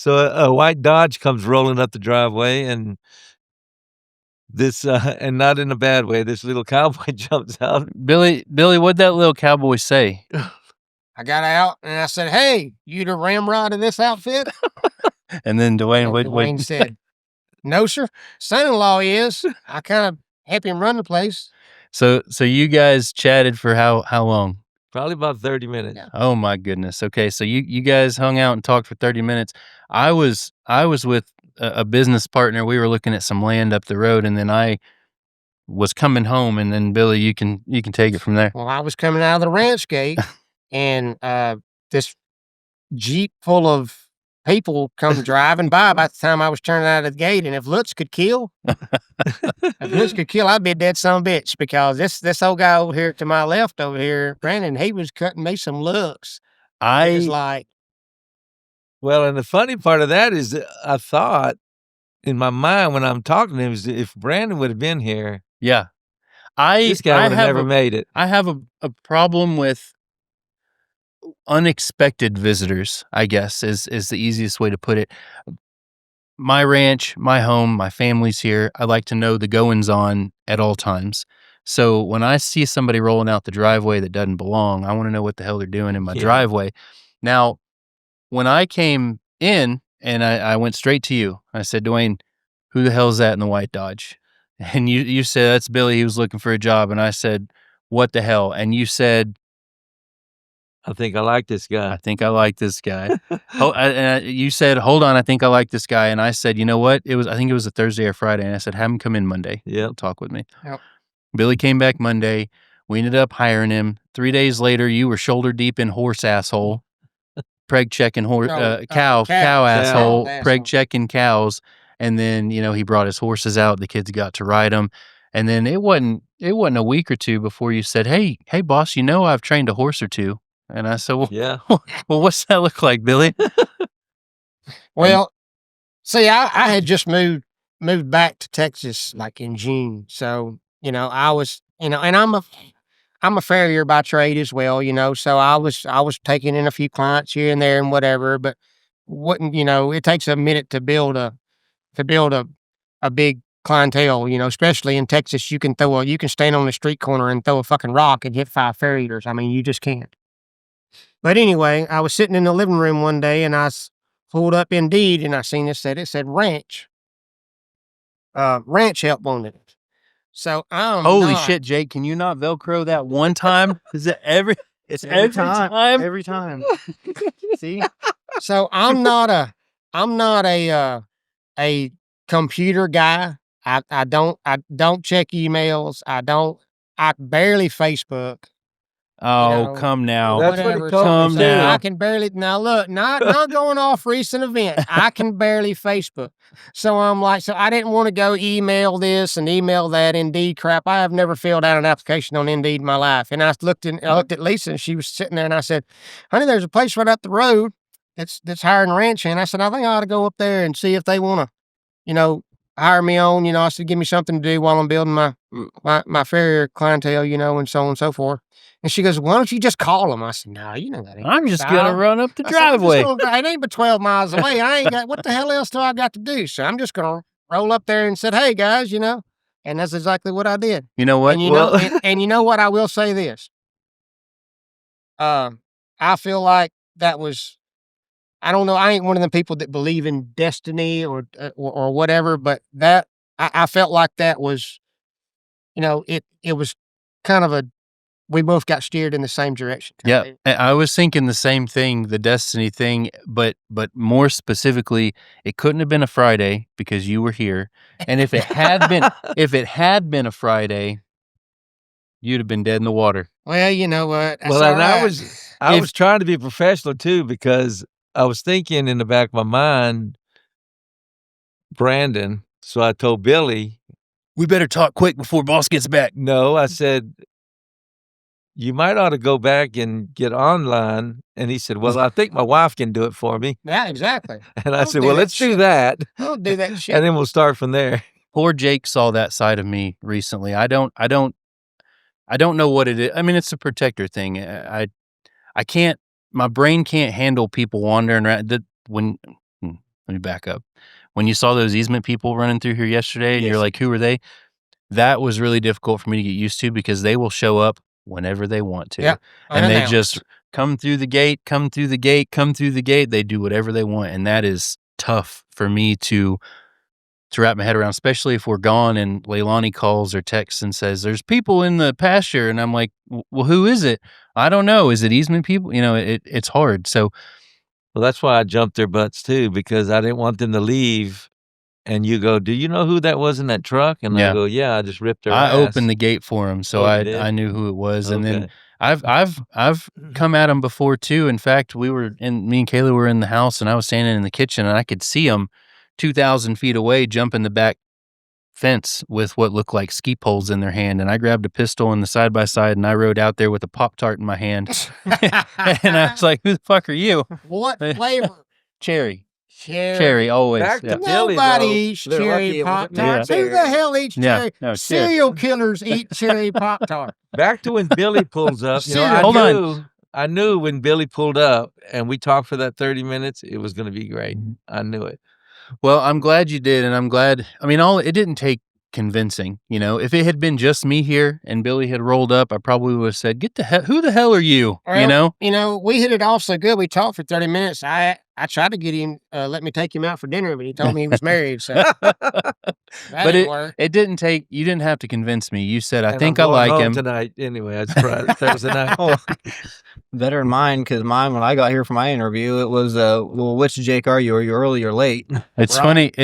So a white Dodge comes rolling up the driveway, and this, and not in a bad way, this little cowboy jumps out. Billy, what'd that little cowboy say? I got out and I said, "Hey, you the ramrod in this outfit?" And then Dwayne, And Dwayne said, "No, sir. Son-in-law is. I kind of help him run the place." So you guys chatted for how long? Probably about 30 minutes. Yeah. Oh my goodness. Okay, so you guys hung out and talked for 30 minutes. I was with a business partner. We were looking at some land up the road, and then I was coming home, and then Billy, you can take it from there. Well, I was coming out of the ranch gate, and this Jeep full of people come driving by the time I was turning out of the gate. And if looks could kill, I'd be a dead son of a bitch, because this old guy over here to my left over here, Brandon, he was cutting me some looks. It was like, Well, and the funny part of that is that I thought in my mind when I'm talking to him is if Brandon would have been here, Yeah. this guy would have never made it. I have a problem with unexpected visitors, I guess, is the easiest way to put it. My ranch, my home, my family's here. I like to know the goings on at all times. So when I see somebody rolling out the driveway that doesn't belong, I want to know what the hell they're doing in my driveway. Now, when I came in and I went straight to you, I said, "Dwayne, who the hell is that in the white Dodge?" And you said, "That's Billy. He was looking for a job." And I said, "What the hell?" And you said, I think I like this guy. "I think I like this guy." You said, "Hold on, I think I like this guy." And I said, "You know what? I think it was a Thursday or Friday." And I said, "Have him come in Monday. Yeah, Talk with me." Yep. Billy came back Monday. We ended up hiring him. 3 days later, you were shoulder deep in horse asshole, preg checking cow asshole, preg checking cows. And then, he brought his horses out. The kids got to ride them. And then it wasn't a week or two before you said, hey, boss, I've trained a horse or two. And I said, well, yeah. Well, what's that look like, Billy? Well, see, I had just moved back to Texas like in June. So, I was, and I'm a farrier by trade as well, so I was taking in a few clients here and there and whatever, but wouldn't, it takes a minute to build a big clientele, especially in Texas. You can stand on the street corner and throw a fucking rock and hit 5 farriers. I mean, you just can't. But anyway, I was sitting in the living room one day and I pulled up Indeed and I seen it said ranch help wanted. So holy shit, Jake, can you not Velcro that one time? Is it every time? Every time. See? So I'm not a computer guy. I don't check emails. I barely Facebook. Oh, come now. That's what Whatever. he told me. I can barely, now look, not going off recent events. I can barely Facebook. So I'm like, so I didn't want to go email this and email that Indeed crap. I have never filled out an application on Indeed in my life. And I looked at Lisa and she was sitting there and I said, "Honey, there's a place right up the road that's hiring ranch." And I said, "I think I ought to go up there and see if they want to, hire me on." I said, "Give me something to do while I'm building my farrier clientele, and so on and so forth." And she goes, "Why don't you just call them?" I said, "No, that ain't I'm just going to run up the driveway. It ain't but 12 miles away. I ain't got, what the hell else do I got to do? So I'm just going to roll up there and said, 'Hey guys,' and that's exactly what I did." You know what? And you know what? I will say this. I feel like that was, I don't know. I ain't one of the people that believe in destiny or whatever, but that I felt like that was, it was kind of we both got steered in the same direction. Yeah, I was thinking the same thing, the destiny thing, but more specifically, it couldn't have been a Friday because you were here. And if it had been a Friday, you'd have been dead in the water. Well, you know what? Well, and I was trying to be professional too, because I was thinking in the back of my mind, Brandon. So I told Billy, "We better talk quick before boss gets back." No, I said, "You might ought to go back and get online." And he said, "Well, I think my wife can do it for me." Yeah, exactly. And I said, "Well, let's do that. Don't do that shit. And then we'll start from there." Poor Jake saw that side of me recently. I don't know what it is. I mean, it's a protector thing. I can't, my brain can't handle people wandering around when let me back up. When you saw those easement people running through here yesterday and you're Yes. like, who are they? That was really difficult for me to get used to because they will show up whenever they want to. Yeah, And they unannounced. just come through the gate, come through the gate, come through the gate. They do whatever they want. And that is tough for me to wrap my head around, especially if we're gone and Leilani calls or texts and says, there's people in the pasture. And I'm like, well, who is it? I don't know. Is it easement people? You know, it's hard. So Well, that's why I jumped their butts too, because I didn't want them to leave. And you go, do you know who that was in that truck? And I Yeah. go, yeah, I just ripped their I ass. opened the gate for them, so Oh, you did? I knew who it was. And then Okay. I've come at them before too. In fact, me and Kayla were in the house, and I was standing in the kitchen, and I could see them 2,000 feet away jumping the back fence with what looked like ski poles in their hand. And I grabbed a pistol in the side by side, and I rode out there with a Pop-Tart in my hand. And I was like, "Who the fuck are you?" What flavor? Cherry, Cherry. always. Back to Yeah. Billy, Nobody though. eats They're cherry lucky it wasn't Pop-Tarts. cherry. Who the hell eats Yeah, cherry? no, cherry. Serial killers eat cherry Pop-Tart. Back to when Billy pulls up. You know, Serious. Hold on. I knew when Billy pulled up and we talked for that 30 minutes, it was going to be great. I knew it. Well, I'm glad you did, and I'm glad. I mean, it didn't take convincing. You know, if it had been just me here and Billy had rolled up, I probably would have said, "Get the hell! Who the hell are you?" Well, we hit it off so good. We talked for 30 minutes. I tried to get him, let me take him out for dinner, but he told me he was married. So that But didn't work. it didn't take. You didn't have to convince me. You said, "I And think I'm I going like home him." tonight. Anyway, it's Friday, Thursday night. Better than mine, because mine, when I got here for my interview, it was, well, which Jake are you? Are you early or late? It's Right. funny.